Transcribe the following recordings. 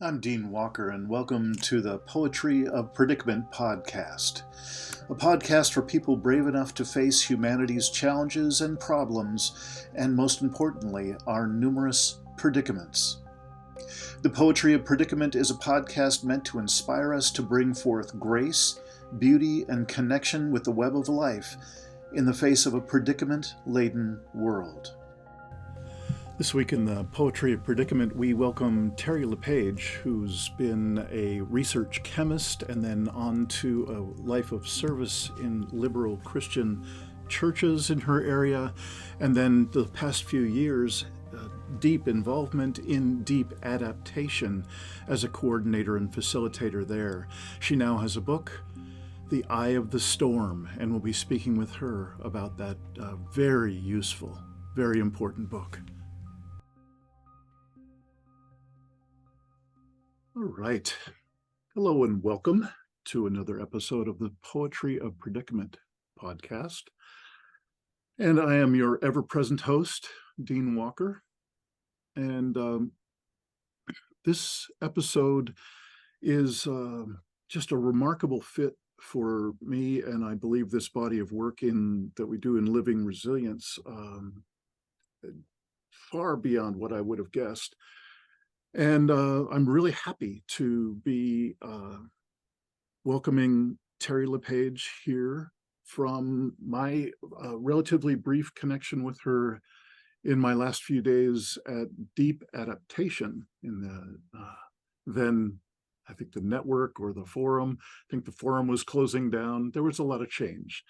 I'm Dean Walker, and welcome to the Poetry of Predicament podcast, a podcast for people brave enough to face humanity's challenges and problems, and most importantly, our numerous predicaments. The Poetry of Predicament is a podcast meant to inspire us to bring forth grace, beauty, and connection with the web of life in the face of a predicament-laden world. This week in the Poetry of Predicament, we welcome Terry LePage, who's been a research chemist and then on to a life of service in liberal Christian churches in her area, and then the past few years, deep involvement in deep adaptation as a coordinator and facilitator there. She now has a book, The Eye of the Storm, and we'll be speaking with her about that very useful, very important book. All right. Hello and welcome to another episode of the Poetry of Predicament podcast. And I am your ever-present host, Dean Walker. And this episode is just a remarkable fit for me, and I believe this body of work that we do in living resilience, far beyond what I would have guessed. And I'm really happy to be welcoming Terry LePage here from my relatively brief connection with her in my last few days at Deep Adaptation in the then, I think, the network or the forum. I think the forum was closing down. There was a lot of change.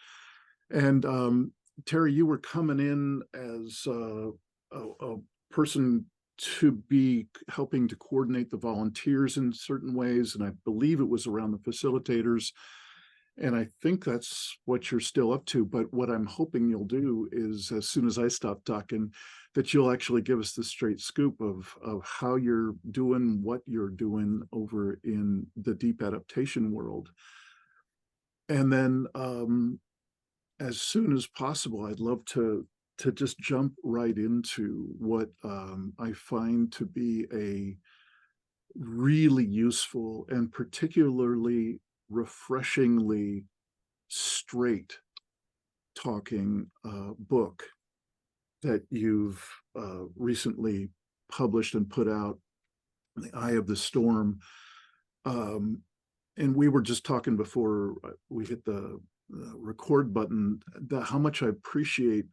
And Terry, you were coming in as a person to be helping to coordinate the volunteers in certain ways, and I believe it was around the facilitators, and I think that's what you're still up to. But what I'm hoping you'll do is, as soon as I stop talking, that you'll actually give us the straight scoop of how you're doing what you're doing over in the deep adaptation world. And then as soon as possible, I'd love to just jump right into what I find to be a really useful and particularly refreshingly straight talking book that you've recently published and put out, The Eye of the Storm. And we were just talking before we hit the record button, how much I appreciate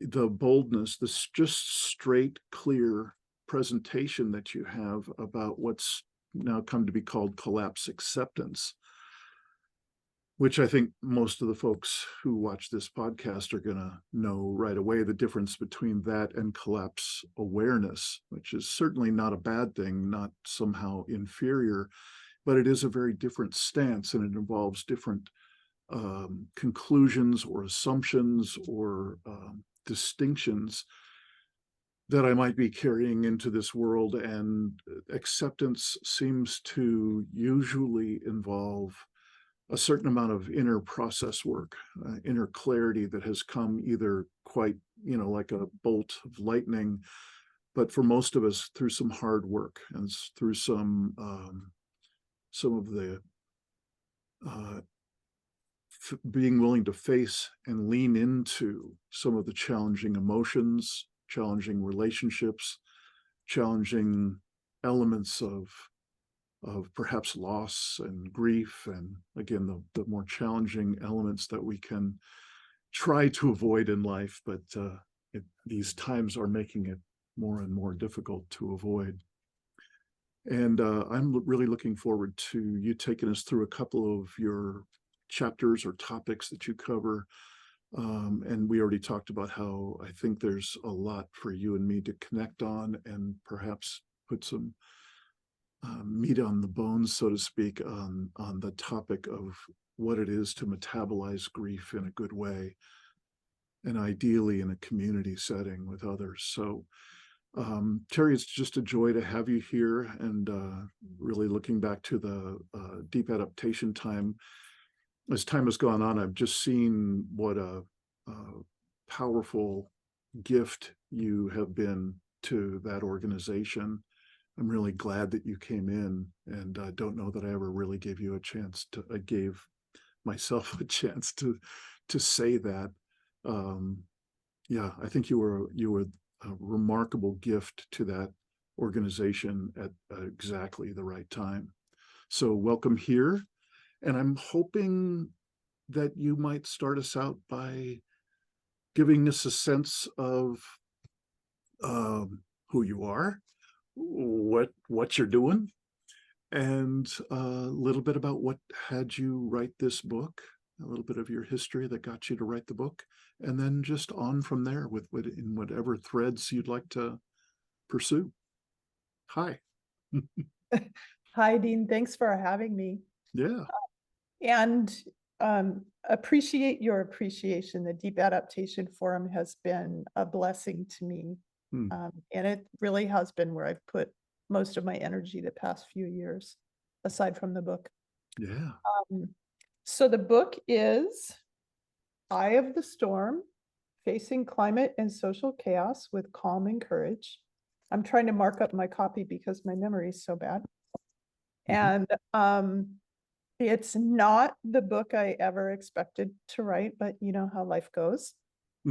the boldness, this just straight, clear presentation that you have about what's now come to be called collapse acceptance, which I think most of the folks who watch this podcast are going to know right away the difference between that and collapse awareness, which is certainly not a bad thing, not somehow inferior, but it is a very different stance, and it involves different conclusions or assumptions or distinctions that I might be carrying into this world. And acceptance seems to usually involve a certain amount of inner process work, inner clarity that has come either quite, like a bolt of lightning, but for most of us through some hard work and through some of the being willing to face and lean into some of the challenging emotions, challenging relationships, challenging elements of perhaps loss and grief, and again, the more challenging elements that we can try to avoid in life, but these times are making it more and more difficult to avoid. And I'm really looking forward to you taking us through a couple of your chapters or topics that you cover. And we already talked about how I think there's a lot for you and me to connect on and perhaps put some meat on the bones, so to speak, on the topic of what it is to metabolize grief in a good way, and ideally in a community setting with others. So Terry, it's just a joy to have you here, and really looking back to the deep adaptation time. As time has gone on, I've just seen what a powerful gift you have been to that organization. I'm really glad that you came in, and I don't know that I ever really gave you a chance to, I gave myself a chance to say that. Um, yeah, I think you were a remarkable gift to that organization at exactly the right time. So welcome here, and I'm hoping that you might start us out by giving us a sense of who you are, what you're doing, and a little bit about what had you write this book, a little bit of your history that got you to write the book, and then just on from there with in whatever threads you'd like to pursue. Hi. Hi, Dean. Thanks for having me. Yeah. And appreciate your appreciation. The Deep Adaptation Forum has been a blessing to me. Hmm. And it really has been where I've put most of my energy the past few years, aside from the book. Yeah. So the book is Eye of the Storm, Facing Climate and Social Chaos with Calm and Courage. I'm trying to mark up my copy because my memory is so bad. Mhm. And it's not the book I ever expected to write, but you know how life goes.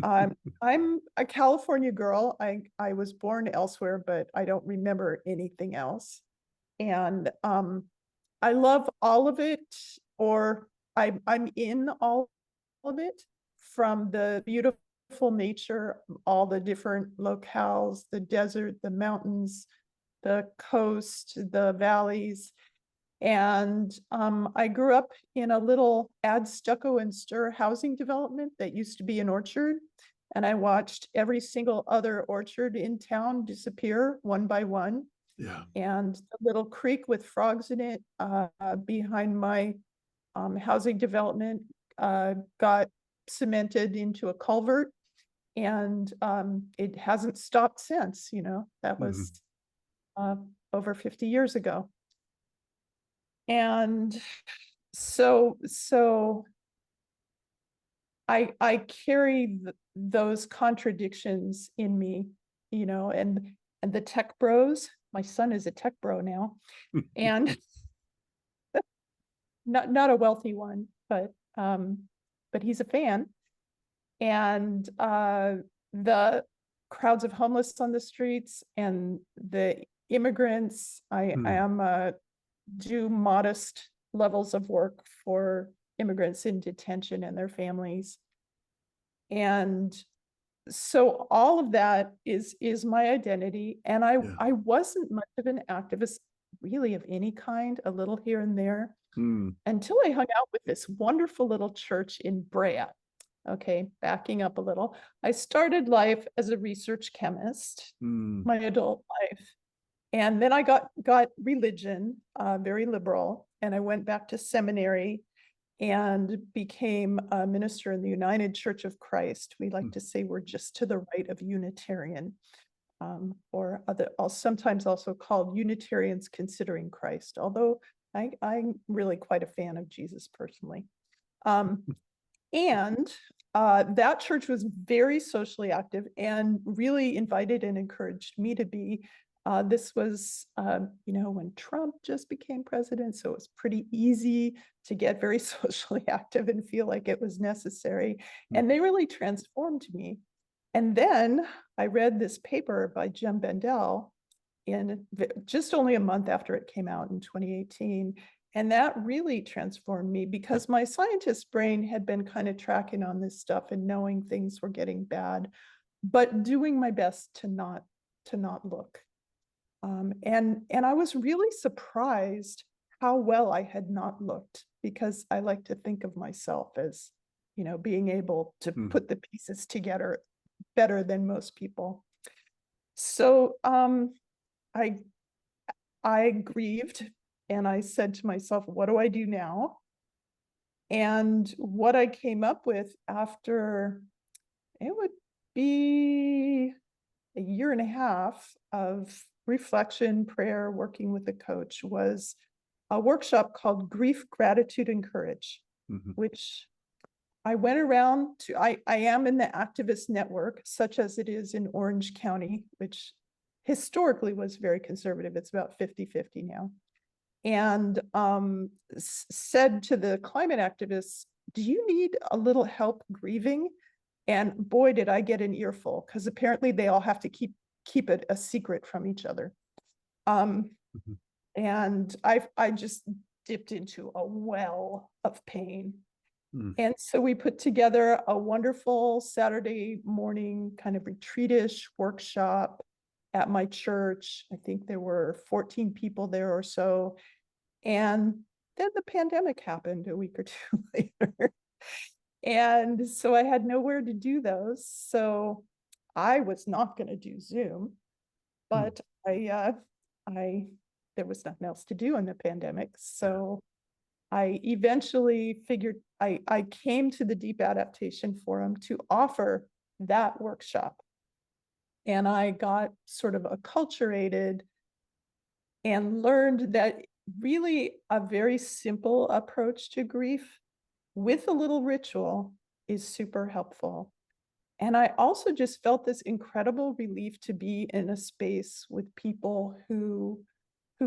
I'm a California girl. I was born elsewhere, but I don't remember anything else. And I love all of it, or I'm in all of it, from the beautiful nature, all the different locales, the desert, the mountains, the coast, the valleys. And I grew up in a little add stucco and stir housing development that used to be an orchard. And I watched every single other orchard in town disappear one by one. Yeah. And the little creek with frogs in it behind my housing development got cemented into a culvert. And it hasn't stopped since, you know, that Mhm. was over 50 years ago. And so I carry those contradictions in me, you know, and the tech bros. My son is a tech bro now, and not a wealthy one, but he's a fan. And the crowds of homeless on the streets and the immigrants. I Hmm. am do modest levels of work for immigrants in detention and their families. And so all of that is my identity. And Yeah. I wasn't much of an activist really of any kind, a little here and there, Hmm. until I hung out with this wonderful little church in Brea. Okay, backing up a little. I started life as a research chemist, Hmm. my adult life. And then I got religion, very liberal, and I went back to seminary and became a minister in the United Church of Christ. We like to say we're just to the right of Unitarian, or sometimes also called Unitarians Considering Christ, although I'm really quite a fan of Jesus personally. And that church was very socially active and really invited and encouraged me to be. This was, you know, when Trump just became president, so it was pretty easy to get very socially active and feel like it was necessary. And they really transformed me. And then I read this paper by Jim Bendel in just only a month after it came out in 2018. And that really transformed me because my scientist brain had been kind of tracking on this stuff and knowing things were getting bad, but doing my best to not look. And I was really surprised how well I had not looked, because I like to think of myself as, you know, being able to Hmm. put the pieces together better than most people. So I grieved, and I said to myself, what do I do now? And what I came up with after, it would be a year and a half of reflection, prayer, working with a coach, was a workshop called Grief, Gratitude, and Courage, Mhm. which I went around to. I am in the activist network, such as it is in Orange County, which historically was very conservative. It's about 50-50 now. And said to the climate activists, do you need a little help grieving? And boy, did I get an earful, because apparently they all have to keep it a secret from each other. Mhm. And I just dipped into a well of pain. Mm. And so we put together a wonderful Saturday morning kind of retreatish workshop at my church. I think there were 14 people there or so. And then the pandemic happened a week or two later. And so I had nowhere to do those. So I was not going to do Zoom, Mm. but there was nothing else to do in the pandemic. So I eventually figured I came to the Deep Adaptation Forum to offer that workshop. And I got sort of acculturated and learned that really a very simple approach to grief with a little ritual is super helpful. And I also just felt this incredible relief to be in a space with people who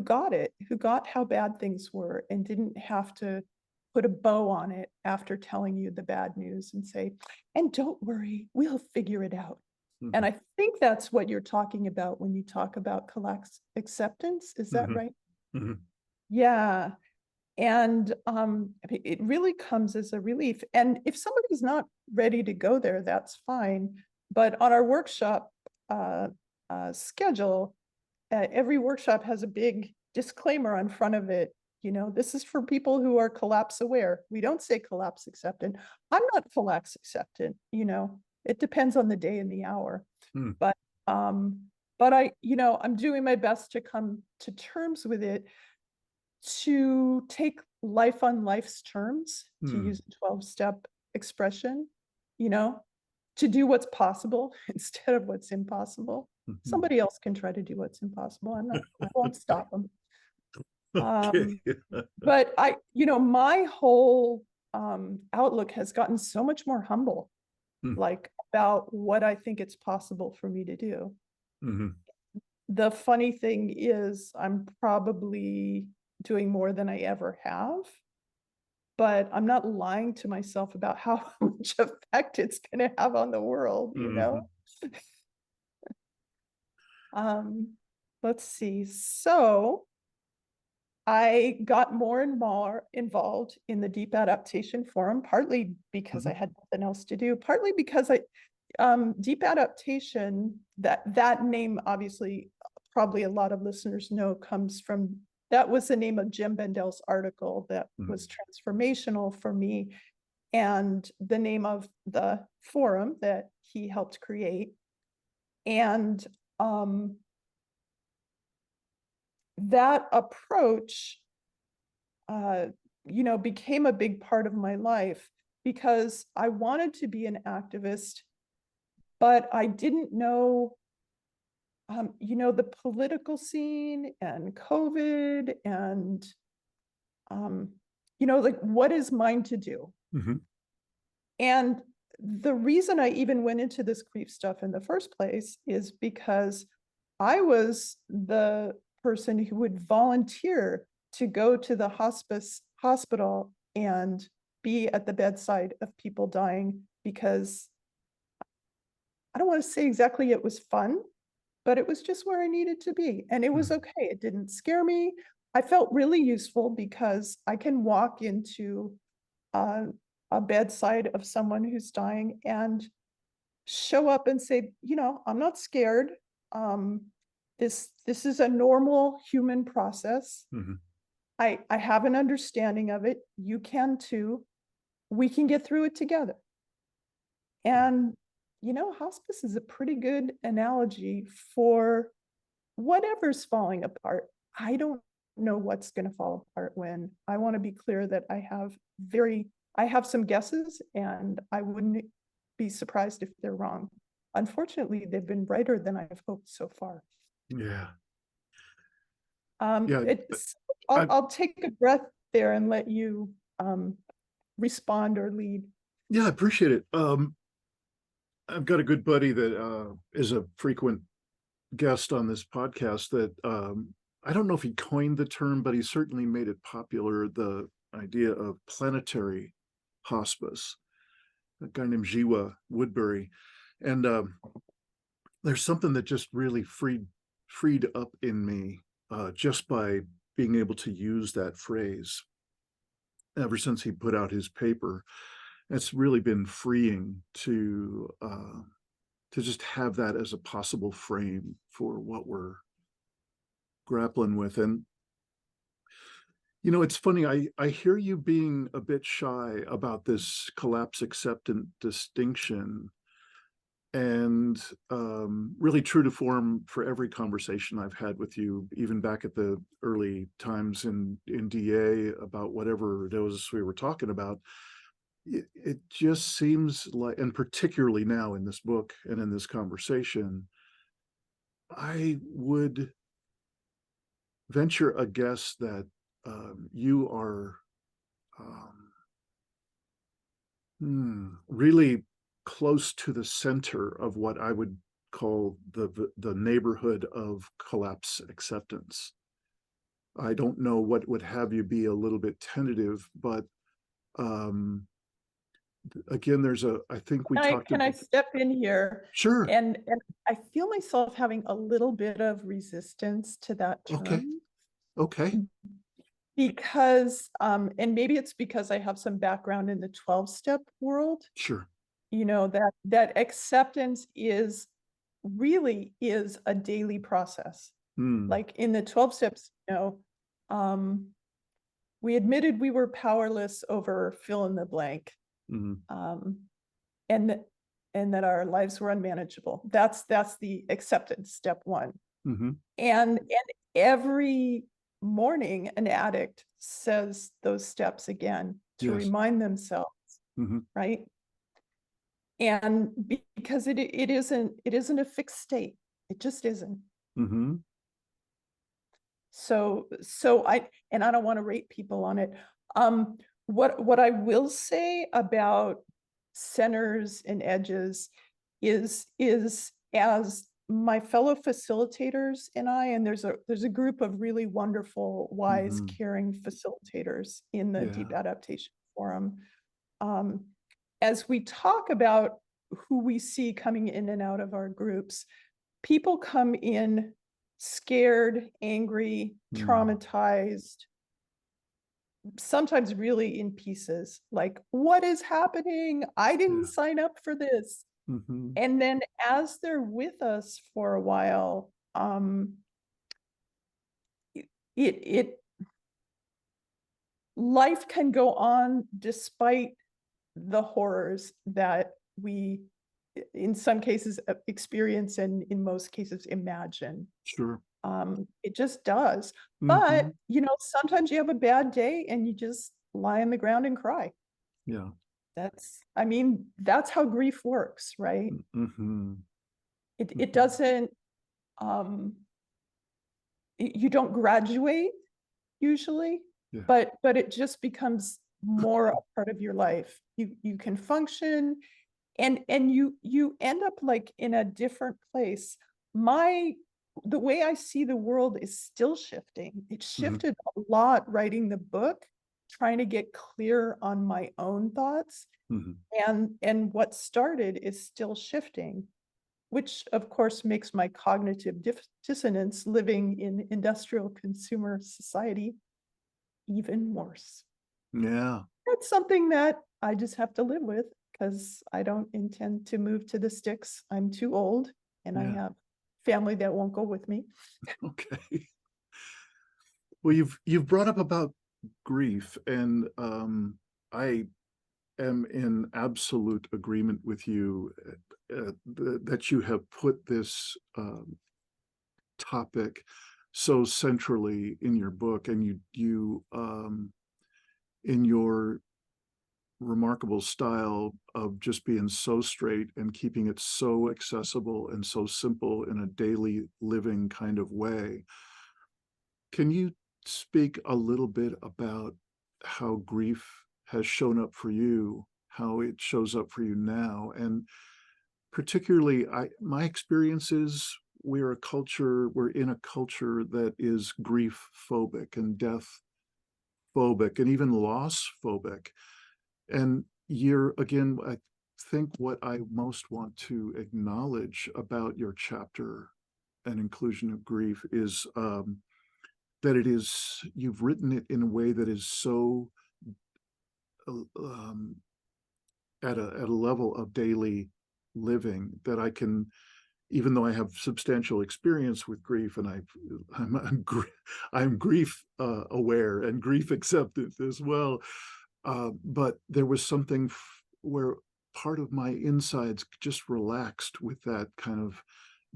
got it, who got how bad things were and didn't have to put a bow on it after telling you the bad news and say, and don't worry, we'll figure it out. And Mhm. I think that's what you're talking about when you talk about acceptance. Is that Mhm. right? Mhm. Yeah. And it really comes as a relief. And if somebody's not ready to go there, that's fine. But on our workshop schedule, every workshop has a big disclaimer on front of it. You know, this is for people who are collapse aware. We don't say collapse acceptant. I'm not collapse acceptant, you know, it depends on the day and the hour. Mm. But I'm doing my best to come to terms with it, to take life on life's terms, to Mm. use a 12-step expression, you know, to do what's possible instead of what's impossible. Mhm. Somebody else can try to do what's impossible. I won't stop them. Okay. But my whole outlook has gotten so much more humble, Mm. like about what I think it's possible for me to do. Mhm. The funny thing is, I'm probably doing more than I ever have, but I'm not lying to myself about how much effect it's going to have on the world, you know? Mhm. Um, let's see. So I got more and more involved in the Deep Adaptation Forum, partly because I Mhm. had nothing else to do, partly because Deep Adaptation, that name, obviously, probably a lot of listeners know, comes from, that was the name of Jim Bendel's article that Mhm. was transformational for me, and the name of the forum that he helped create. And that approach became a big part of my life because I wanted to be an activist, but I didn't know, the political scene and COVID and, like, what is mine to do? Mhm. And the reason I even went into this grief stuff in the first place is because I was the person who would volunteer to go to the hospital and be at the bedside of people dying, because I don't want to say exactly it was fun, but it was just where I needed to be. And it was Mm. okay. It didn't scare me. I felt really useful because I can walk into uh, a bedside of someone who's dying and show up and say, I'm not scared. Um, this is a normal human process. Mhm. I have an understanding of it. You can too. We can get through it together. Yeah. And hospice is a pretty good analogy for whatever's falling apart. I don't know what's going to fall apart when. I want to be clear that I have some guesses, and I wouldn't be surprised if they're wrong. Unfortunately, they've been brighter than I've hoped so far. Yeah. Yeah. It's I, I'll take a breath there and let you respond or lead. yeah, I appreciate it. I've got a good buddy that is a frequent guest on this podcast that I don't know if he coined the term, but he certainly made it popular, the idea of planetary hospice, a guy named Jiwa Woodbury. And there's something that just really freed up in me just by being able to use that phrase. Ever since he put out his paper, it's really been freeing to just have that as a possible frame for what we're grappling with. And it's funny, I hear you being a bit shy about this collapse acceptant distinction, and really true to form for every conversation I've had with you, even back at the early times in DA about whatever it was we were talking about. It just seems like, and particularly now in this book and in this conversation, I would venture a guess that you are really close to the center of what I would call the neighborhood of collapse acceptance. I don't know what would have you be a little bit tentative, but again, I think we talked Can I about. step in here? Sure. And I feel myself having a little bit of resistance to that Okay. term Okay. because, and maybe it's because I have some background in the 12-step world, Sure. that acceptance really is a daily process. Mm, Like in the 12 steps, we admitted we were powerless over fill in the blank. mm, Um, and that our lives were unmanageable. That's the acceptance, step one. mm-hmm. And every morning an addict says those steps again to Yes. remind themselves, Mm-hmm. right? And because it isn't a fixed state. It just isn't. Mm-hmm. So I don't want to rate people on it. What I will say about centers and edges is as my fellow facilitators and I, and there's a group of really wonderful, wise, Mm-hmm. caring facilitators in the Yeah. Deep Adaptation Forum. As we talk about who we see coming in and out of our groups, people come in scared, angry, Mm, traumatized, sometimes really in pieces, like, what is happening? I didn't yeah. sign up for this. Mm-hmm. And then as they're with us for a while, it life can go on despite the horrors that we in some cases experience and in most cases imagine. Sure. It just does. Mm-hmm. But, sometimes you have a bad day and you just lie on the ground and cry. Yeah. That's how grief works, right? Mm-hmm. It doesn't, um, you don't graduate usually, Yeah. but it just becomes more a part of your life. You can function and you end up like in a different place. The way I see the world is still shifting. It Mm-hmm. shifted a lot writing the book, trying to get clear on my own thoughts, Mm-hmm. and what started is still shifting, which of course makes my cognitive dissonance living in industrial consumer society even worse. Yeah. That's something that I just have to live with because I don't intend to move to the sticks. I'm too old and I Yeah. have family that won't go with me. Okay. Well, you've brought up about grief, and I am in absolute agreement with you that you have put this topic so centrally in your book, and you in your remarkable style of just being so straight and keeping it so accessible and so simple in a daily living kind of way. Can you speak a little bit about how grief has shown up for you, how it shows up for you now, and particularly my experiences we're in a culture that is grief phobic and death phobic and even loss phobic. And again, I think what I most want to acknowledge about your chapter and inclusion of grief is that you've written it in a way that is so um, at a level of daily living that I can, even though I have substantial experience with grief, and I'm grief aware and grief acceptant as well. But there was something where part of my insides just relaxed with that kind of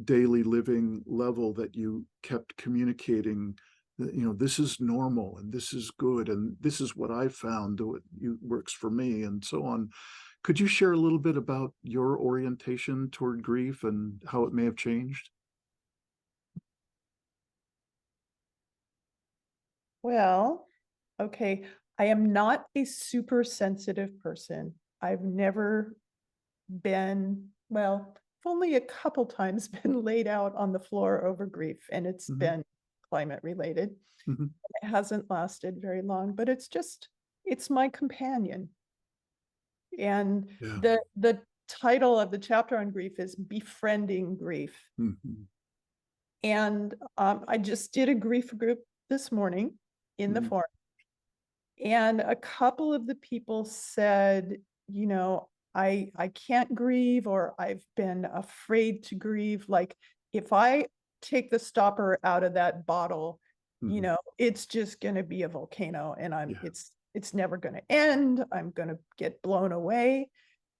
daily living level that you kept communicating that, this is normal and this is good and this is what I found works for me and so on. Could you share a little bit about your orientation toward grief and how it may have changed? Well, okay, I am not a super sensitive person. I've never been, well, I've only a couple times been laid out on the floor over grief, and it's Hmm. been climate related. Hmm. It hasn't lasted very long, but it's my companion. And Yeah. the title of the chapter on grief is Befriending Grief. Hmm. And I just did a grief group this morning in the Hmm. forum. And a couple of the people said, I can't grieve, or I've been afraid to grieve. Like, if I take the stopper out of that bottle, Hmm. it's just going to be a volcano, and Yeah. it's never going to end. I'm going to get blown away.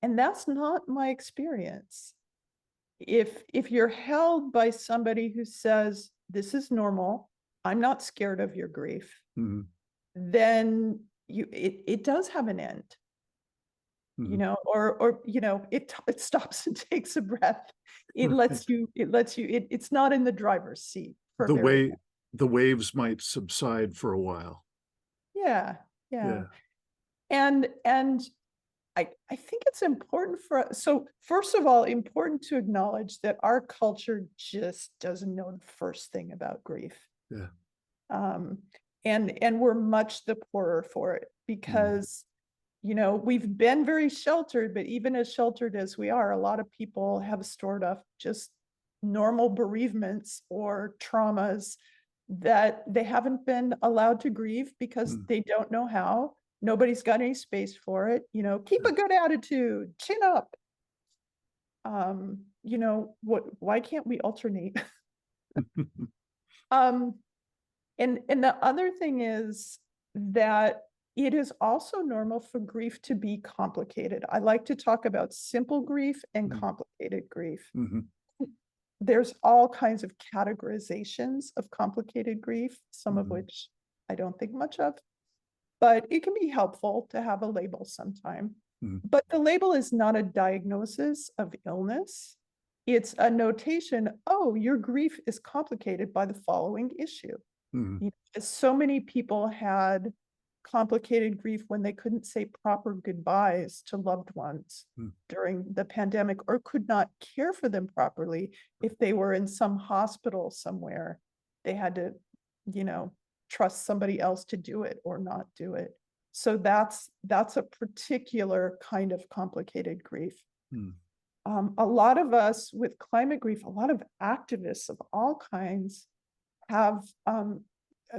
And that's not my experience. If you're held by somebody who says, this is normal, I'm not scared of your grief, Hmm. then it does have an end, Hmm. or it stops and takes a breath. It's not in the driver's seat for The very way long. the waves might subside for a while. Yeah, yeah. Yeah. And I think it's important so first of all, important to acknowledge that our culture just doesn't know the first thing about grief. Yeah. Um, and we're much the poorer for it Mm. because we've been very sheltered, but even as sheltered as we are, a lot of people have stored up just normal bereavements or traumas that they haven't been allowed to grieve because Mm. they don't know how. Nobody's got any space for it. Keep Yeah. a good attitude, chin up. Why can't we alternate? um, and the other thing is that it is also normal for grief to be complicated. I like to talk about simple grief and Mm. complicated grief. Mhm. There's all kinds of categorizations of complicated grief, some of Mhm. which I don't think much of, but it can be helpful to have a label sometime. Mhm. But the label is not a diagnosis of illness. It's a notation, oh, your grief is complicated by the following issue. Mhm. So many people had complicated grief when they couldn't say proper goodbyes to loved ones Mm. during the pandemic, or could not care for them properly if they were in some hospital somewhere. They had to, trust somebody else to do it or not do it. So that's a particular kind of complicated grief. Mm. A lot of us with climate grief, a lot of activists of all kinds have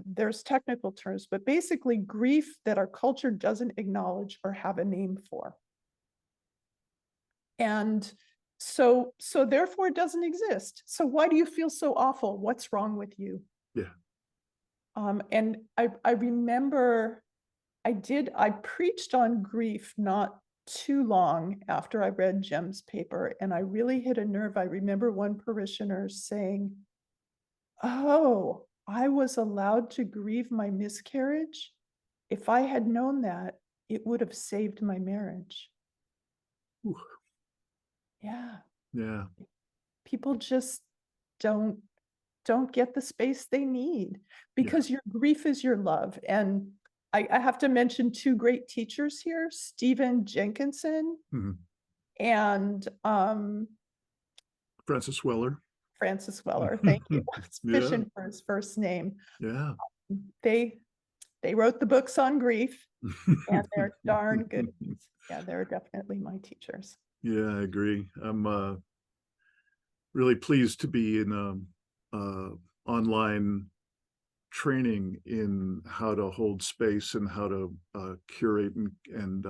there's technical terms, but basically grief that our culture doesn't acknowledge or have a name for. And so therefore it doesn't exist. So why do you feel so awful? What's wrong with you? Yeah. And I remember I preached on grief not too long after I read Jem's paper, and I really hit a nerve. I remember one parishioner saying, oh, I was allowed to grieve my miscarriage. If I had known that, it would have saved my marriage. Ooh. Yeah, Yeah. people just don't don't get the space they need Yeah. because your grief is your love. And I have to mention two great teachers here, Stephen Jenkinson Mhm. and Francis Weller. Francis Weller. Thank you. It's Yeah, fishing for his first name. yeah. They wrote the books on grief, and they're darn good. Yeah, they're definitely my teachers. Yeah, I agree. I'm really pleased to be in online training in how to hold space and how to curate and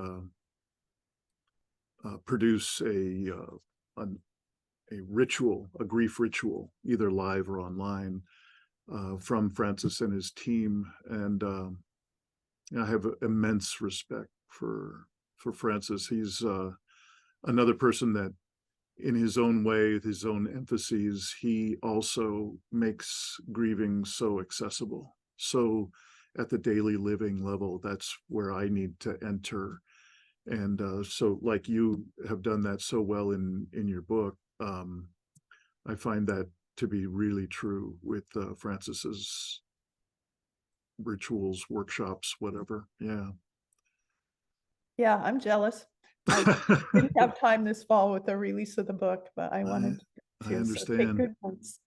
produce a ritual, a grief ritual, either live or online, from Francis and his team. And I have immense respect for Francis. He's another person that, in his own way, with his own emphases, he also makes grieving so accessible. So at the daily living level, that's where I need to enter. And so, like you have done that so well in your book, I find that to be really true with Francis's rituals, workshops, whatever. Yeah. Yeah, I'm jealous. I didn't have time this fall with the release of the book, but I I wanted I to, so take understand. good notes.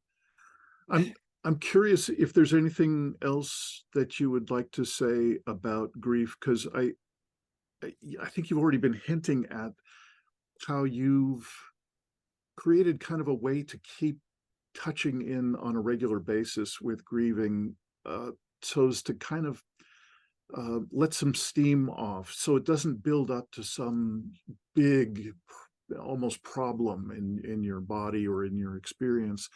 I'm I'm curious if there's anything else that you would like to say about grief, because I think you've already been hinting at how you've created kind of a way to keep touching in on a regular basis with grieving, so as to kind of let some steam off, so it doesn't build up to some big, almost problem in your body or in your experience.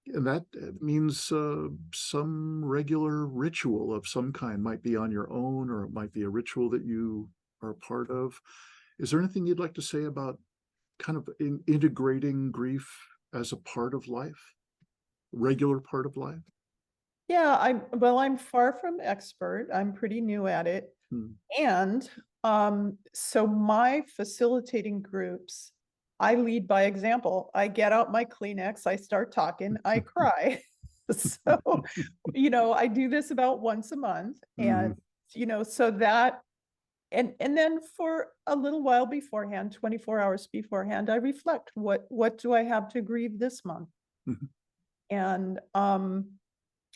And that means some regular ritual of some kind might be on your own, or it might be a ritual that you are a part of. Is there anything you'd like to say about kind of integrating grief as a part of life, regular part of life? Yeah, I'm far from expert. I'm pretty new at it. Hmm. And so my facilitating groups, I lead by example. I get out my Kleenex, I start talking, I cry. So, I do this about once a month. Mhm. And, so that, and then for a little while beforehand, 24 hours beforehand, I reflect, what do I have to grieve this month? Mhm.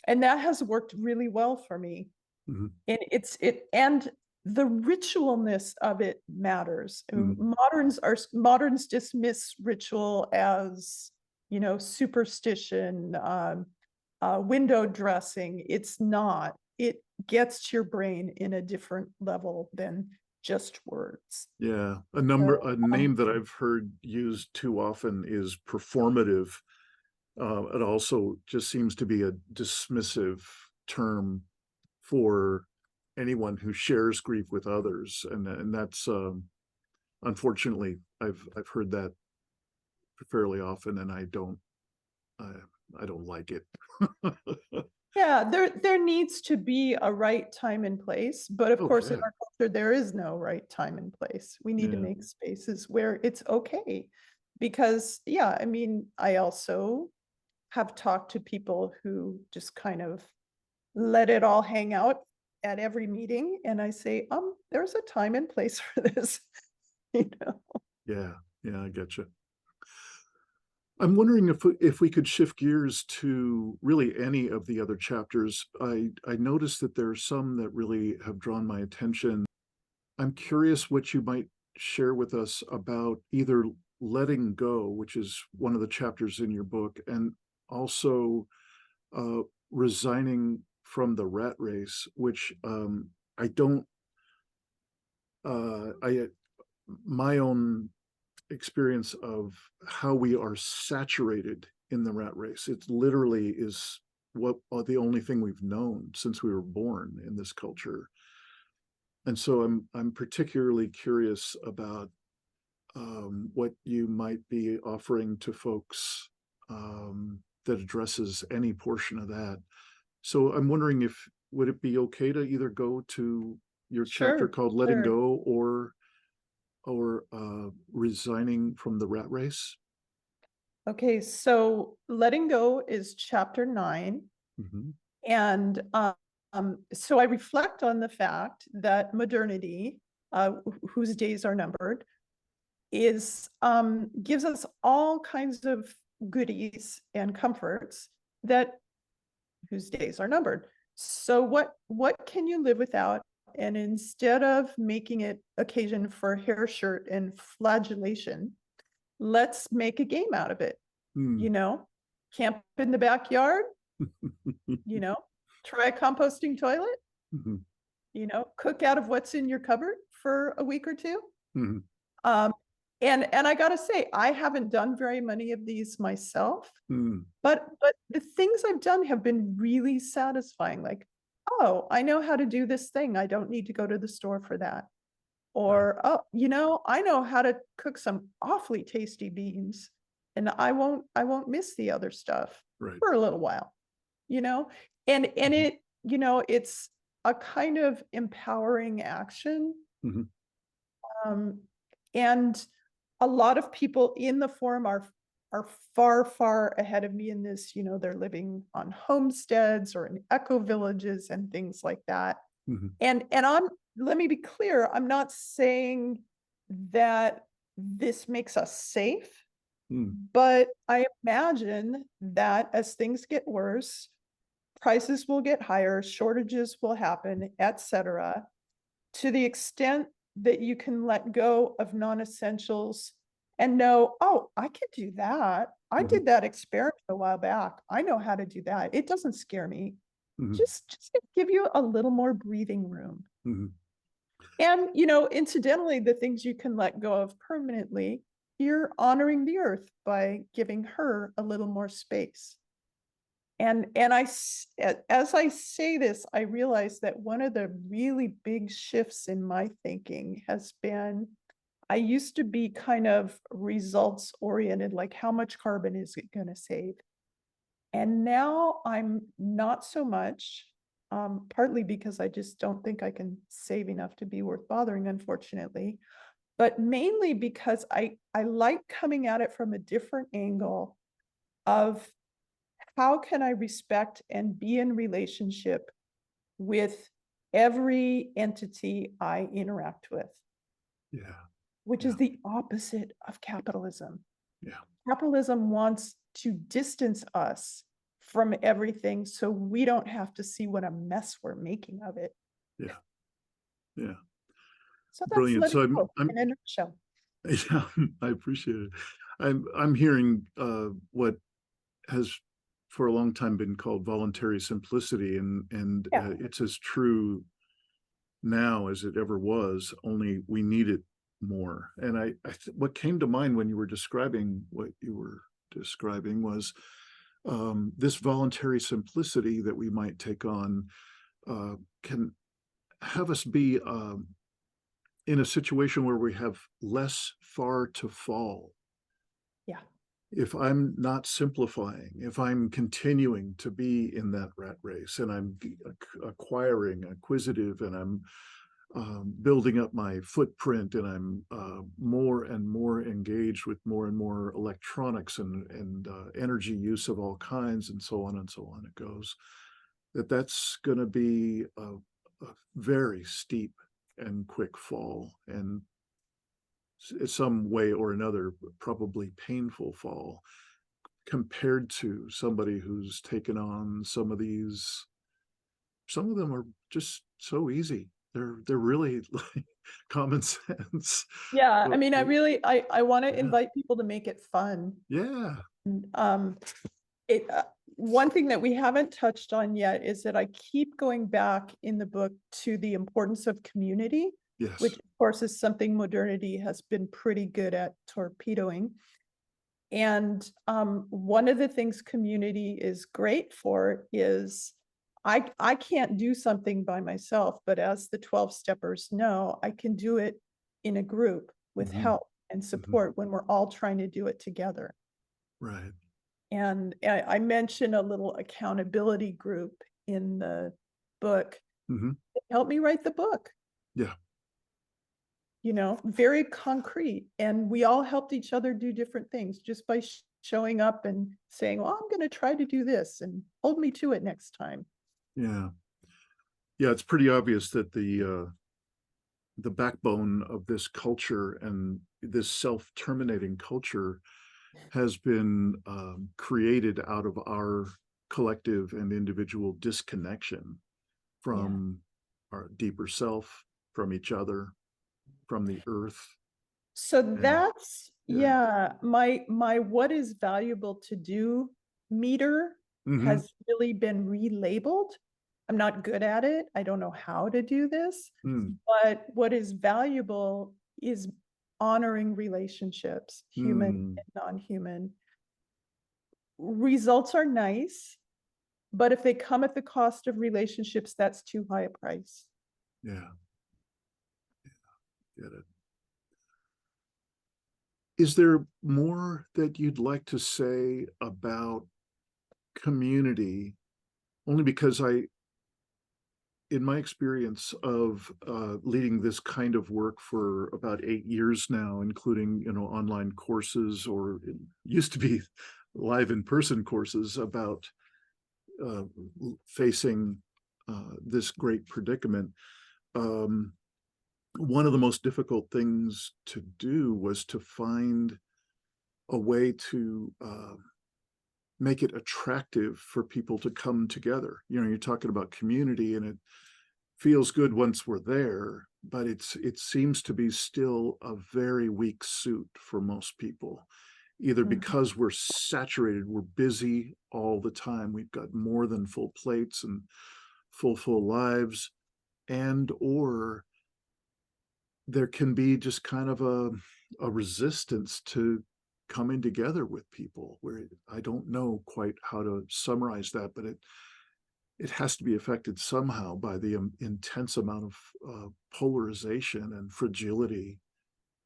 And that has worked really well for me. Mhm. And and the ritualness of it matters. Mhm. Moderns dismiss ritual as, superstition, window dressing. It's not. It gets to your brain in a different level than just words. Yeah, So, a name that I've heard used too often is performative. It also just seems to be a dismissive term for anyone who shares grief with others, and that's unfortunately I've heard that fairly often, and I, I don't like it. yeah, there needs to be a right time and place, but of Oh course, in yeah, our culture, there is no right time and place. We need to yeah, make spaces where it's okay. Because, yeah, I mean, I also have talked to people who just kind of let it all hang out at every meeting, and I say, there's a time and place for this, you know? yeah, yeah. I get you. I'm wondering if we could shift gears to really any of the other chapters. I noticed that there are some that really have drawn my attention. I'm curious what you might share with us about either letting go, which is one of the chapters in your book, and also uh, resigning from the rat race, which I don't. I My own experience of how we are saturated in the rat race. It literally is what the only thing we've known since we were born in this culture. And so I'm particularly curious about what you might be offering to folks that addresses any portion of that. So I'm wondering if would it be okay to either go to your chapter Sure, called "Letting sure. Go" or resigning from the rat race? Okay, so letting go is chapter 9. Mhm. And so I reflect on the fact that modernity, whose days are numbered, is gives us all kinds of goodies and comforts that whose days are numbered. So what can you live without? And instead of making it occasion for hair shirt and flagellation, let's make a game out of it. Mm. Camp in the backyard, try a composting toilet, Mhm. cook out of what's in your cupboard for a week or two. Mhm. Um, and I gotta say, I haven't done very many of these myself, Mm. but the things I've done have been really satisfying. Like, oh, I know how to do this thing. I don't need to go to the store for that. Right. Or, oh, I know how to cook some awfully tasty beans, and I won't miss the other stuff Right. for a little while, you know? And Mhm. it's a kind of empowering action. Mhm. Um, and a lot of people in the forum are far, far ahead of me in this. They're living on homesteads or in eco villages and things like that. Mhm. And let me be clear, I'm not saying that this makes us safe, Mm. but I imagine that as things get worse, prices will get higher, shortages will happen, etc. To the extent that you can let go of non-essentials and know, oh, I can do that. I Mhm. did that experiment a while back. I know how to do that. It doesn't scare me. Mhm. Just to give you a little more breathing room. Mhm. And, incidentally, the things you can let go of permanently, you're honoring the earth by giving her a little more space. And as I say this, I realize that one of the really big shifts in my thinking has been I used to be kind of results oriented, like how much carbon is it going to save? And now I'm not so much, partly because I just don't think I can save enough to be worth bothering, unfortunately, but mainly because I like coming at it from a different angle of how can I respect and be in relationship with every entity I interact with, Yeah. which Yeah. is the opposite of capitalism. Yeah. Capitalism wants to distance us from everything so we don't have to see what a mess we're making of it. Yeah. Yeah. So that's Brilliant. letting So go in a nutshell. yeah, I appreciate it. I'm hearing what has for a long time been called voluntary simplicity, and Yeah. it's as true now as it ever was, only we need it more. And what came to mind when you were describing what you were describing was this voluntary simplicity that we might take on can have us be in a situation where we have less far to fall. Yeah. If I'm not simplifying, if I'm continuing to be in that rat race and I'm acquiring, acquisitive, and I'm building up my footprint, and I'm more and more engaged with more and more electronics and energy use of all kinds, and so on and so on it goes, that's going to be a very steep and quick fall, and some way or another, probably painful fall, compared to somebody who's taken on some of these. Some of them are just so easy. They're really like common sense. Yeah. I But mean, I want to yeah, invite people to make it fun. yeah, And, it one thing that we haven't touched on yet is that I keep going back in the book to the importance of community, which yes, of course is something modernity has been pretty good at torpedoing. And one of the things community is great for is I can't do something by myself, but as the 12 steppers know, I can do it in a group with hmm, help and hmm, support when we're all trying to do it together. right, And I mentioned a little accountability group in the book. hmm, It helped me write the book, yeah, very concrete. And we all helped each other do different things just by showing up and saying, well, I'm going to try to do this and hold me to it next time. yeah, yeah. It's pretty obvious that the backbone of this culture and this self-terminating culture has been created out of our collective and individual disconnection Yeah. from our deeper self, from each other, from the earth. So And that's, yeah. yeah, my what is valuable to do meter Mm-hmm. has really been relabeled. I'm not good at it. I don't know how to do this, Mm, but what is valuable is honoring relationships, human mm, and non-human. Results are nice, but if they come at the cost of relationships, that's too high a price. yeah, get it. Is there more that you'd like to say about community? Only because in my experience of leading this kind of work for about 8 years now, including online courses, or it used to be live in-person courses about uh, facing this great predicament. Um, One of the most difficult things to do was to find a way to make it attractive for people to come together. You're talking about community, and it feels good once we're there, but it seems to be still a very weak suit for most people, either Mhm. because we're saturated, we're busy all the time, we've got more than full plates and full lives, and or there can be just kind of a resistance to coming together with people, where I don't know quite how to summarize that, but it has to be affected somehow by the intense amount of polarization and fragility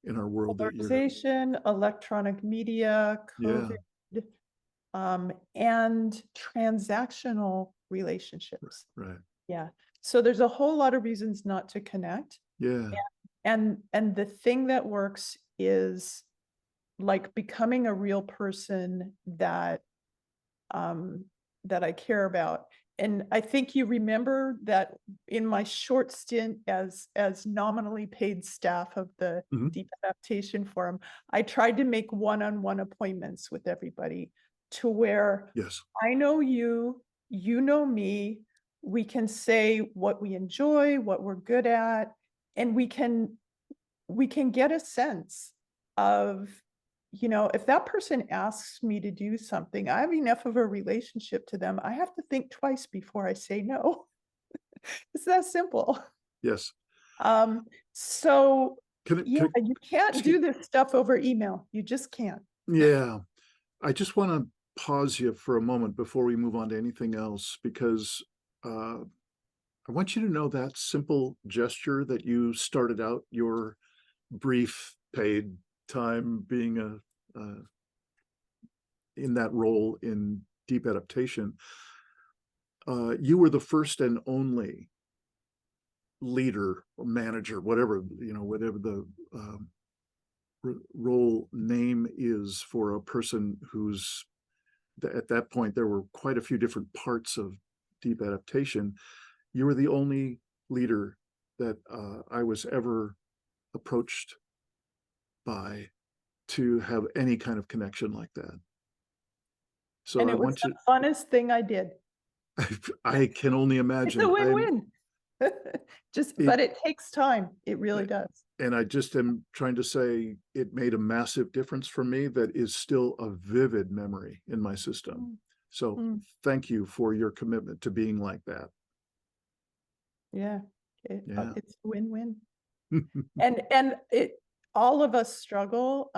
in our world that you're. Polarization, electronic media, Yeah. COVID, and transactional relationships. Right. Yeah. So there's a whole lot of reasons not to connect. Yeah. And the thing that works is like becoming a real person um, that I care about. And I think you remember that in my short stint as nominally paid staff of the Mhm. Deep Adaptation Forum, I tried to make one-on-one appointments with everybody to where Yes. I know you, you know me, we can say what we enjoy, what we're good at, and we can get a sense of, if that person asks me to do something, I have enough of a relationship to them. I have to think twice before I say no. It's that simple. Yes. Um, so Can it, yeah, can it, you can't excuse, do this stuff over email. You just can't. yeah. I just want to pause you for a moment before we move on to anything else, because uh, I want you to know that simple gesture that you started out your brief paid time being in that role in deep adaptation. You were the first and only leader or manager, whatever the role name is for a person who's, at that point there were quite a few different parts of deep adaptation. You were the only leader that I was ever approached by to have any kind of connection like that. So And I it was want the you, funnest thing I did. I can only It's a imagine. win-win. It But it takes time. It really does. and I just am trying to say it made a massive difference for me that is still a vivid memory in my system. Mm, So mm, thank you for your commitment to being like that. yeah, Yeah. it's a win-win. And it, all of us struggle.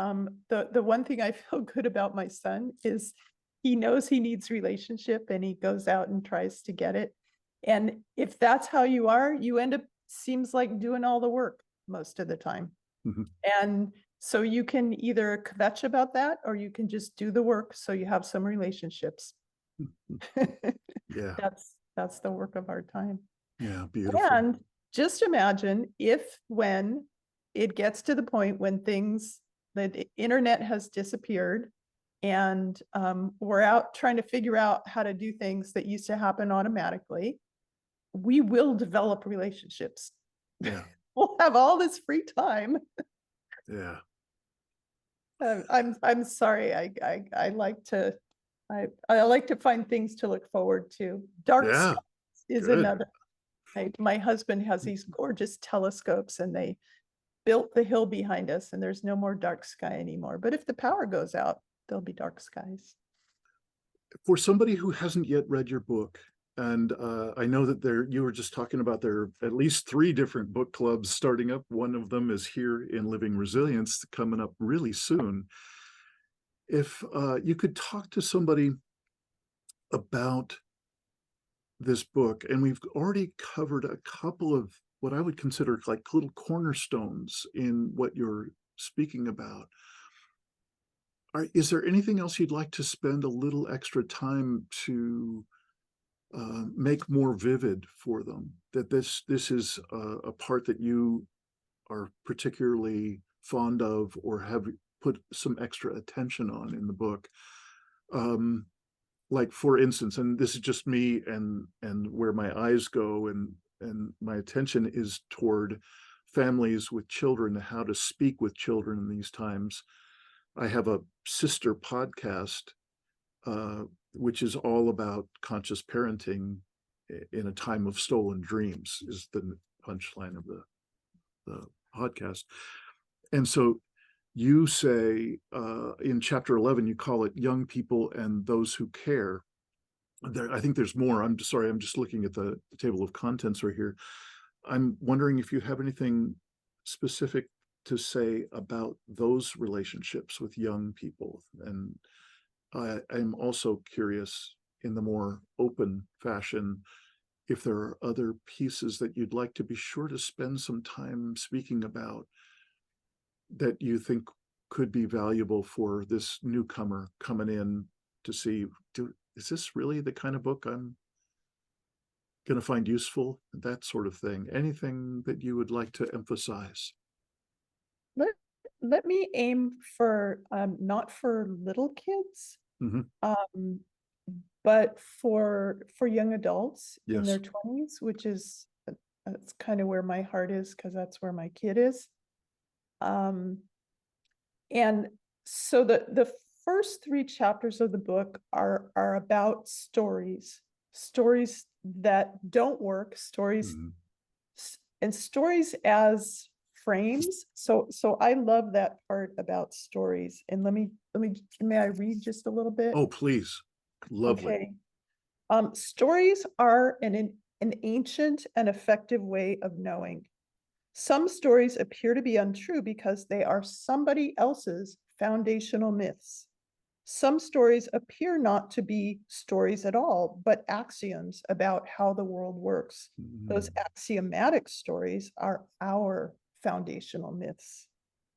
The one thing I feel good about my son is he knows he needs relationship and he goes out and tries to get it. And if that's how you are, you end up, seems like, doing all the work most of the time. And so you can either kvetch about that or you can just do the work so you have some relationships. Yeah. That's the work of our time. Yeah. Beautiful. And just imagine if, when it gets to the point when the internet has disappeared and we're out trying to figure out how to do things that used to happen automatically, we will develop relationships. Yeah. We'll have all this free time. Yeah. I'm sorry. I like to I like to find things to look forward to. Dark skies Yeah, is good. another. My husband has these gorgeous telescopes, and they built the hill behind us, and there's no more dark sky anymore. But if the power goes out, there'll be dark skies. For somebody who hasn't yet read your book, and I know that you were just talking about there are at least 3 different book clubs starting up. One of them is here in Living Resilience coming up really soon. If you could talk to somebody about this book, and we've already covered a couple of what I would consider like little cornerstones in what you're speaking about. Is there anything else you'd like to spend a little extra time to make more vivid for them? That this is a part that you are particularly fond of or have put some extra attention on in the book. Um, like for instance, and this is just me and where my eyes go and my attention is toward families with children, how to speak with children in these times. I have a sister podcast, uh, which is all about conscious parenting in a time of stolen dreams, is the punchline of the podcast. And so you say in chapter 11, you call it young people and those who care. I think there's more. I'm sorry, I'm just looking at the table of contents right here. I'm wondering if you have anything specific to say about those relationships with young people. And I'm also curious, in the more open fashion, if there are other pieces that you'd like to be sure to spend some time speaking about that you think could be valuable for this newcomer coming in to see, is this really the kind of book I'm going to find useful? That sort of thing. Anything that you would like to emphasize? Let let me aim for not for little kids, Hmm. um, but for young adults in Yes. their 20s, which is that's kind of where my heart is because that's where my kid is. Um, and so the first 3 chapters of the book are about stories, stories that don't work, stories Hmm. and stories as frames. So I love that part about stories. And may I read just a little bit? Oh, please. Lovely. Okay. Stories are an ancient and effective way of knowing. Some stories appear to be untrue because they are somebody else's foundational myths. Some stories appear not to be stories at all, but axioms about how the world works. Those Mm. axiomatic stories are our foundational myths.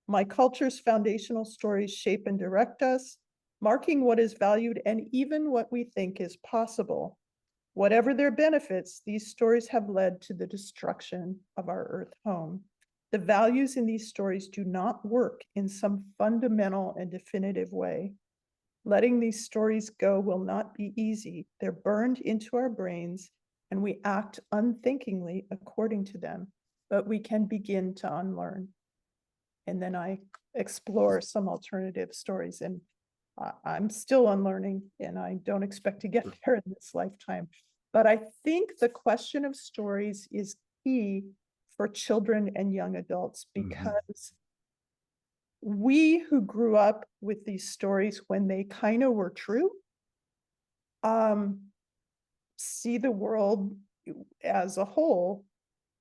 My culture's foundational stories shape and direct us, marking what is valued and even what we think is possible. Whatever their benefits, these stories have led to the destruction of our Earth home. The values in these stories do not work in some fundamental and definitive way. Letting these stories go will not be easy. They're burned into our brains, and we act unthinkingly according to them, but we can begin to unlearn. And then I explore some alternative stories, and I'm still unlearning, and I don't expect to get there in this lifetime. But I think the question of stories is key for children and young adults Mhm. because we who grew up with these stories when they kind of were true, um, see the world as a whole,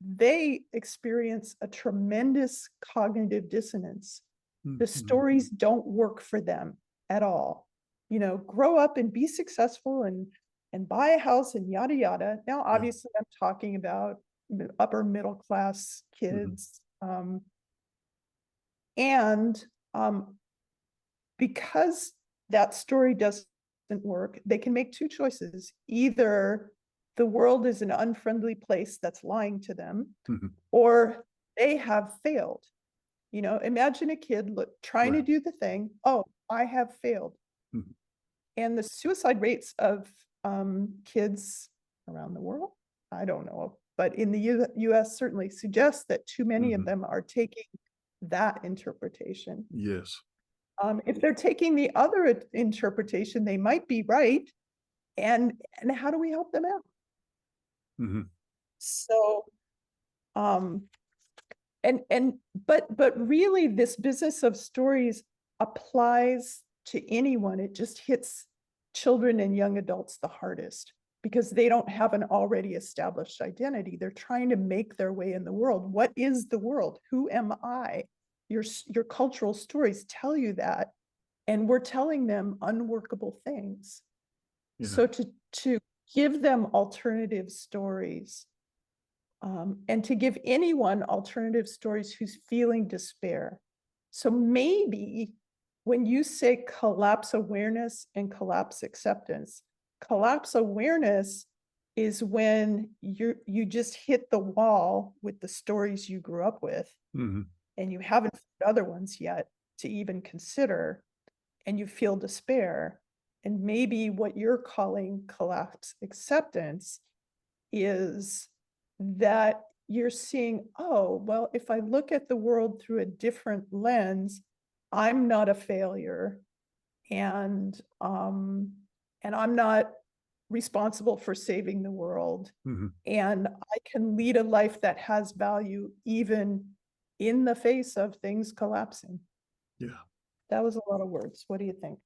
they experience a tremendous cognitive dissonance. The Mhm. stories don't work for them at all. You know, grow up and be successful and buy a house and yada yada. Now, Yeah. obviously, I'm talking about upper middle class Mhm. kids. And because that story doesn't work, they can make 2 choices. Either the world is an unfriendly place that's lying to them, Mhm. or they have failed. You know, imagine a kid trying to Right. do the thing. Oh, I have failed. Mhm. And the suicide rates of kids around the world, I don't know, but in the US certainly suggests that too many of Mhm. them are taking that interpretation. Yes. If they're taking the other interpretation, they might be right. And how do we help them out? Mhm. So, um, but really this business of stories applies to anyone. It just hits children and young adults the hardest because they don't have an already established identity. They're trying to make their way in the world. What is the world? Who am I? Your cultural stories tell you that, and we're telling them unworkable things. Yeah. So to give them alternative stories, and to give anyone alternative stories who's feeling despair. So maybe when you say collapse awareness and collapse acceptance, collapse awareness is when you just hit the wall with the stories you grew up with, Mhm. and you haven't found other ones yet to even consider, and you feel despair. And maybe what you're calling collapse acceptance is that you're seeing, oh, well, if I look at the world through a different lens, I'm not a failure, and I'm not responsible for saving the world, Mhm. and I can lead a life that has value even in the face of things collapsing. Yeah. That was a lot of words. What do you think?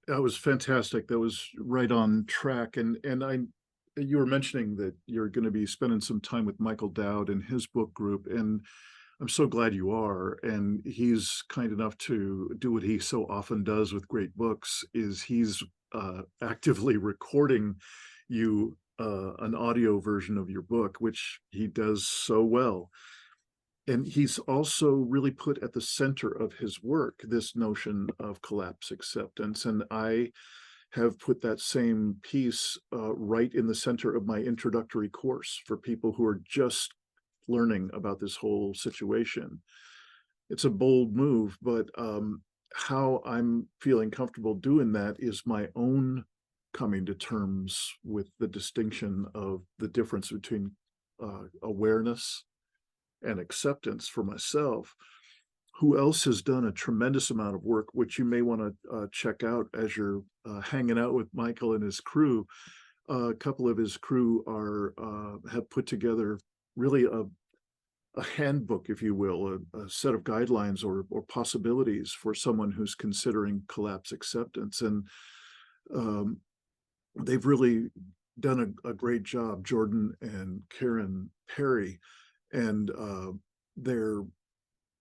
That was fantastic. That was right on track. You were mentioning that you're going to be spending some time with Michael Dowd and his book group, and I'm so glad you are. And he's kind enough to do what he so often does with great books, is he's actively recording you an audio version of your book, which he does so well. And he's also really put at the center of his work this notion of collapse acceptance. And I have put that same piece right in the center of my introductory course for people who are just learning about this whole situation. It's a bold move, but how I'm feeling comfortable doing that is my own coming to terms with the distinction of the difference between awareness and acceptance for myself. Who else has done a tremendous amount of work, which you may want to check out as you're hanging out with Michael and his crew. A couple of his crew are have put together really a handbook, if you will, a set of guidelines or possibilities for someone who's considering collapse acceptance. And um, they've really done a great job, Jordan and Karen Perry, and their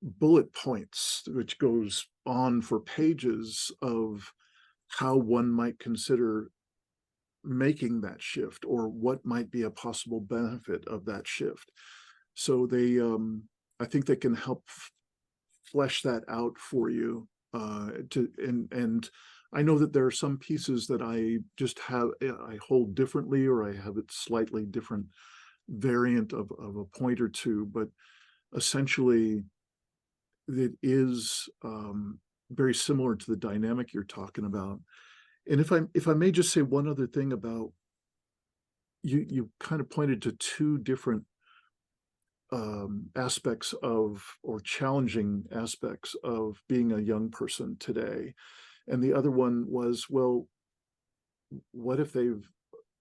bullet points, which goes on for pages of how one might consider making that shift or what might be a possible benefit of that shift. So I think they can help flesh that out for you. And I know that there are some pieces that I just have I hold differently, or I have a slightly different variant of a point or two, but essentially it is very similar to the dynamic you're talking about. And if I may just say one other thing about you kind of pointed to two different aspects of, or challenging aspects of, being a young person today. And the other one was, well, what if they've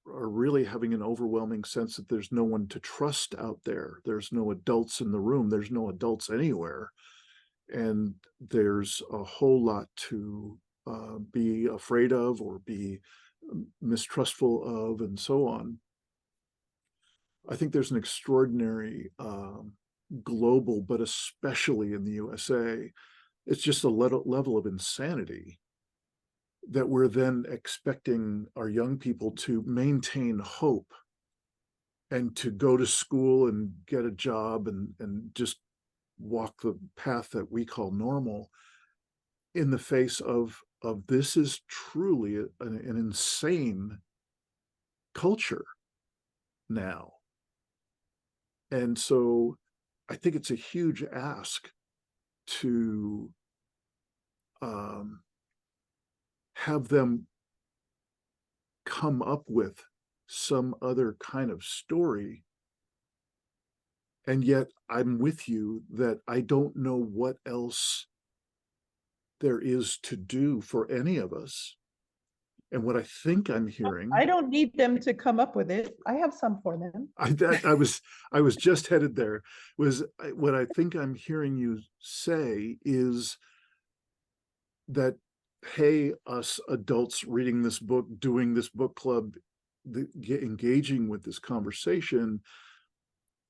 are really having an overwhelming sense that there's no one to trust out there. There's no adults in the room. There's no adults anywhere. And there's a whole lot to be afraid of or be mistrustful of, and so on. I think there's an extraordinary global, but especially in the USA, it's just a level of insanity that we're then expecting our young people to maintain hope and to go to school and get a job and just walk the path that we call normal, in the face of this is truly an insane culture now. And so I think it's a huge ask to um, have them come up with some other kind of story. And yet I'm with you that I don't know what else there is to do for any of us. And what I think I'm hearing, I don't need them to come up with it. I have some for them. I was just headed there, was what I think I'm hearing you say is that, hey, us adults reading this book, doing this book club, engaging with this conversation,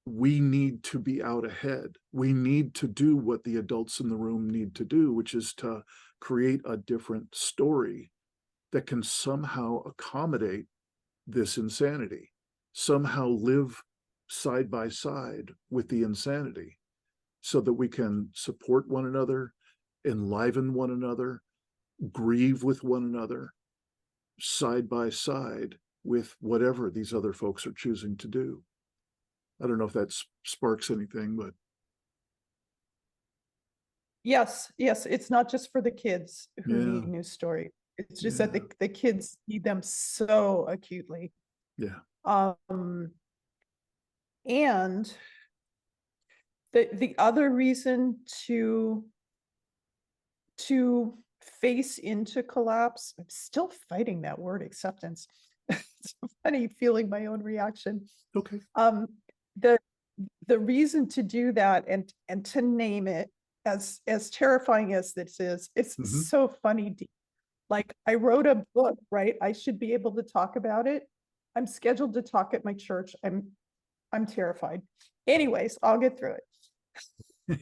we need to be out ahead. We need to do what the adults in the room need to do, which is to create a different story that can somehow accommodate this insanity, somehow live side by side with the insanity so that we can support one another, enliven one another, grieve with one another, side by side with whatever these other folks are choosing to do. I don't know if that sparks anything, but Yes, yes, it's not just for the kids who yeah, need news stories. It's just that yeah, the kids need them so acutely. yeah, Um, and the other reason to face into collapse, I'm still fighting that word acceptance. It's funny feeling my own reaction. okay, Um, the the reason to do that and to name it, as terrifying as this is, it's mm-hmm. so funny. Like, I wrote a book, right? I should be able to talk about it. I'm scheduled to talk at my church. I'm terrified. Anyways, I'll get through it.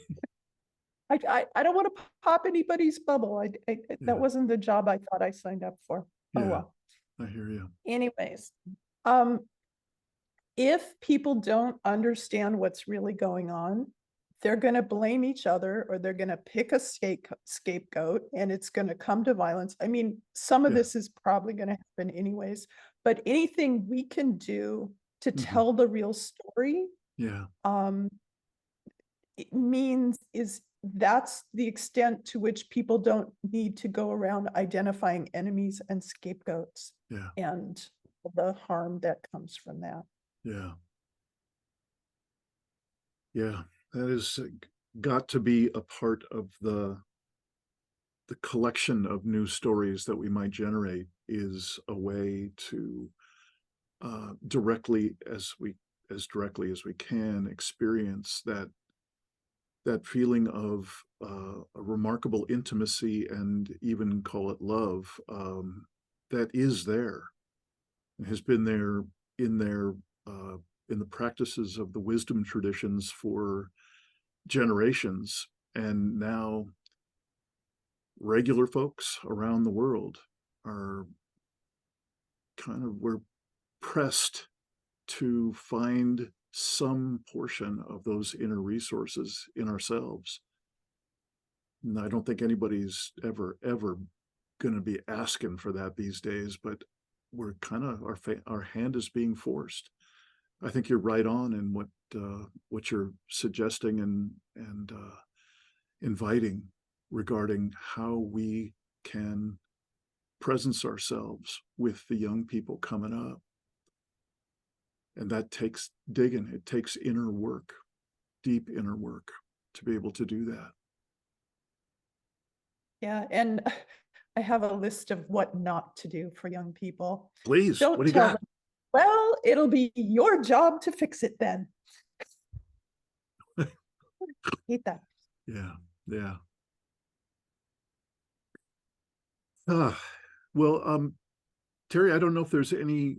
I don't want to pop anybody's bubble. That Yeah, wasn't the job I thought I signed up for. Oh yeah, well. I hear you. Anyways, um, if people don't understand what's really going on, they're going to blame each other, or they're going to pick a scapegoat, and it's going to come to violence. I mean, some of Yeah, this is probably going to happen anyways, but anything we can do to mm-hmm. tell the real story, Yeah, um, it means is that's the extent to which people don't need to go around identifying enemies and scapegoats yeah, and the harm that comes from that. yeah, yeah. That is got to be a part of the collection of news stories that we might generate, is a way to directly as we can experience that feeling of a remarkable intimacy, and even call it love, that is there and has been there in their in the practices of the wisdom traditions for generations, and now regular folks around the world are kind of, we're pressed to find some portion of those inner resources in ourselves. And I don't think anybody's ever going to be asking for that these days, but we're kind of, our hand is being forced. I think you're right on in what you're suggesting and inviting regarding how we can presence ourselves with the young people coming up. And that takes digging, it takes inner work, deep inner work, to be able to do that. Yeah, and I have a list of what not to do for young people. Please, what Don't do you tell got? them, well, it'll be your job to fix it then. I hate that. Yeah, yeah. Uh, well, Terry, I don't know if there's any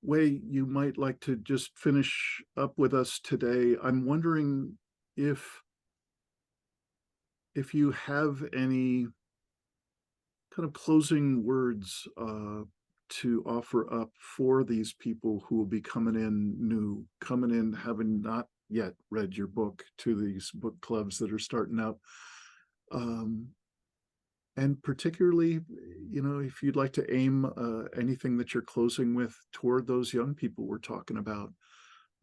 way you might like to just finish up with us today. I'm wondering if you have any kind of closing words to offer up for these people who will be coming in new, coming in having not yet read your book, to these book clubs that are starting up. Um, and particularly, if you'd like to aim anything that you're closing with toward those young people we're talking about,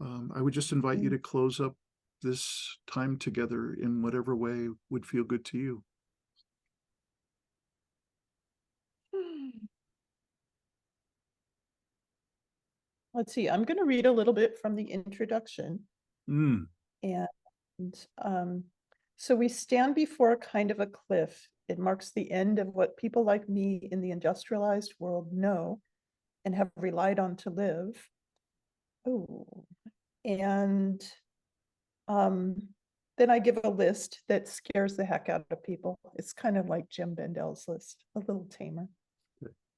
I would just invite you to close up this time together in whatever way would feel good to you. Let's see, I'm going to read a little bit from the introduction. Mm, And um, So we stand before a kind of a cliff. It marks the end of what people like me in the industrialized world know and have relied on to live. Oh, and um, then I give a list that scares the heck out of people. It's kind of like Jim Bendel's list, a little tamer.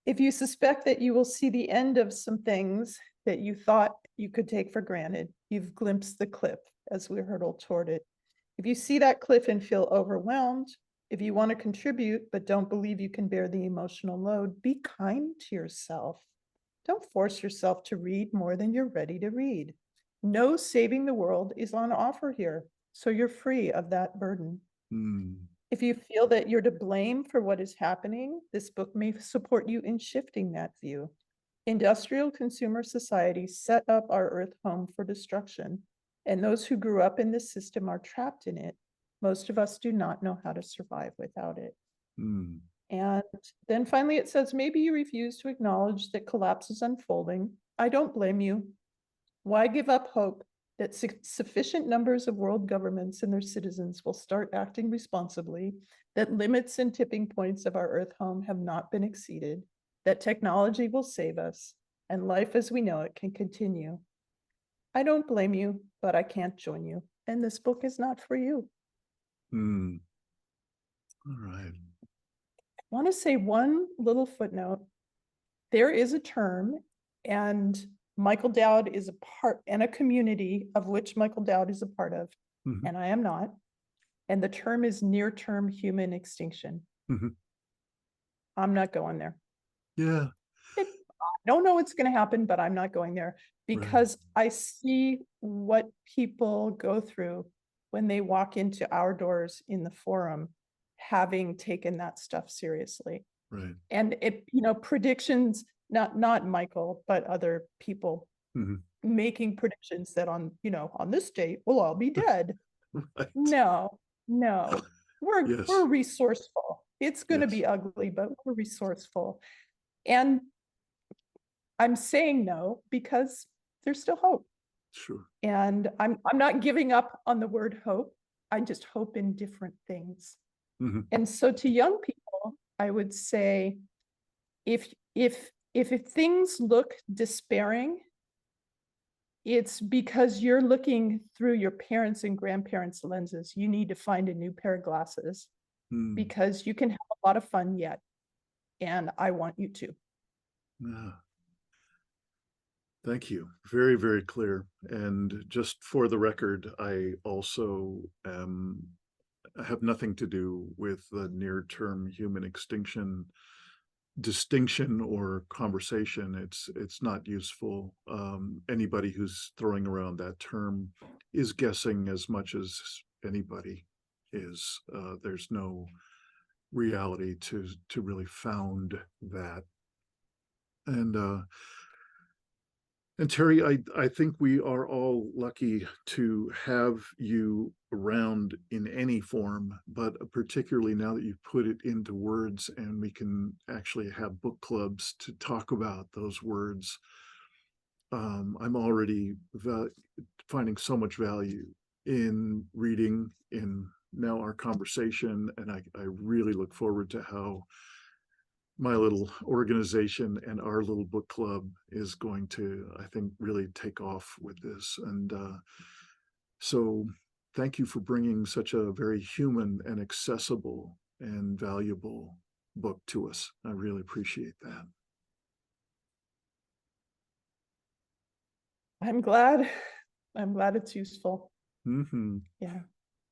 If you suspect that you will see the end of some things that you thought you could take for granted, you've glimpsed the cliff as we hurtle toward it. If you see that cliff and feel overwhelmed, if you want to contribute but don't believe you can bear the emotional load, be kind to yourself. Don't force yourself to read more than you're ready to read. No saving the world is on offer here, so you're free of that burden. Mm. If you feel that you're to blame for what is happening, this book may support you in shifting that view. Industrial consumer society set up our earth home for destruction, and those who grew up in this system are trapped in it. Most of us do not know how to survive without it. Mm. And then finally it says, maybe you refuse to acknowledge that collapse is unfolding. I don't blame you. Why give up hope that sufficient numbers of world governments and their citizens will start acting responsibly, that limits and tipping points of our earth home have not been exceeded, that technology will save us, and life as we know it can continue? I don't blame you, but I can't join you, and this book is not for you. Mm. All right. I want to say one little footnote. There is a term, and Michael Dowd is a part, and a community of which Michael Dowd is a part of, Mhm. and I am not. And the term is near-term human extinction. Mhm. I'm not going there. Yeah. I don't know what's going to happen, but I'm not going there Right. because I see what people go through when they walk into our doors in the forum, having taken that stuff seriously. Right. And it, predictions, not Michael, but other people Mhm. making predictions that on this date we'll all be dead. Right. No, we're Yes. resourceful. It's going to Yes. be ugly, but we're resourceful. And I'm saying no because there's still hope. Sure. And I'm not giving up on the word hope. I just hope in different things. Mhm. And so to young people, I would say, if things look despairing, it's because you're looking through your parents' and grandparents' lenses. You need to find a new pair of glasses Mm. because you can have a lot of fun yet. And I want you to. Yeah. Thank you. Very, very clear. And just for the record, I also have nothing to do with the near-term human extinction distinction or conversation. It's not useful. Anybody who's throwing around that term is guessing as much as anybody is. There's no reality to really found that. And Terry, I think we are all lucky to have you around in any form, but particularly now that you've put it into words and we can actually have book clubs to talk about those words. I'm already finding so much value in reading, in now our conversation, and I really look forward to how my little organization and our little book club is going to, I think, really take off with this. And so thank you for bringing such a very human and accessible and valuable book to us. I really appreciate that. I'm glad. I'm glad it's useful. Mm-hmm. Yeah.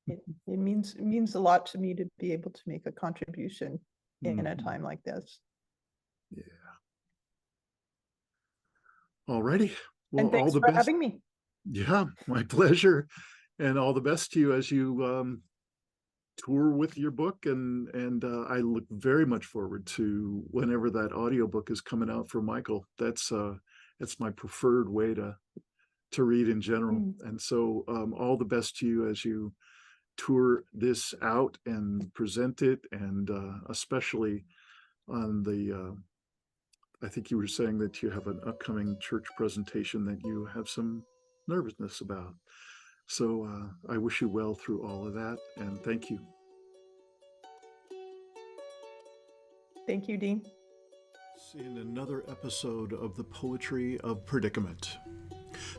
It means a lot to me to be able to make a contribution in a Mm-hmm. time like this. Yeah. All righty. Well, And all thanks the for best. having me. Yeah, my pleasure. And all the best to you as you tour with your book. And I look very much forward to whenever that audiobook is coming out for Michael. That's my preferred way to read in general. Mm. And so all the best to you as you tour this out and present it, and especially on the I think you were saying that you have an upcoming church presentation that you have some nervousness about. So I wish you well through all of that, and thank you. Thank you, Dean. In another episode of the Poetry of Predicament.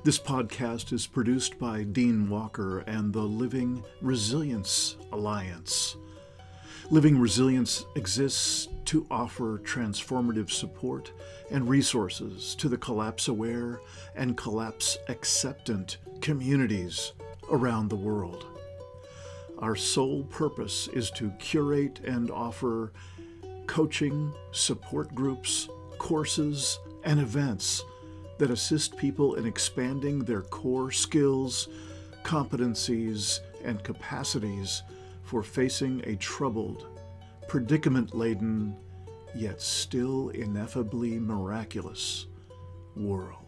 This podcast is produced by Dean Walker and the Living Resilience Alliance. Living Resilience exists to offer transformative support and resources to the collapse-aware and collapse-acceptant communities around the world. Our sole purpose is to curate and offer coaching, support groups, courses, and events that assist people in expanding their core skills, competencies, and capacities for facing a troubled, predicament-laden, yet still ineffably miraculous world.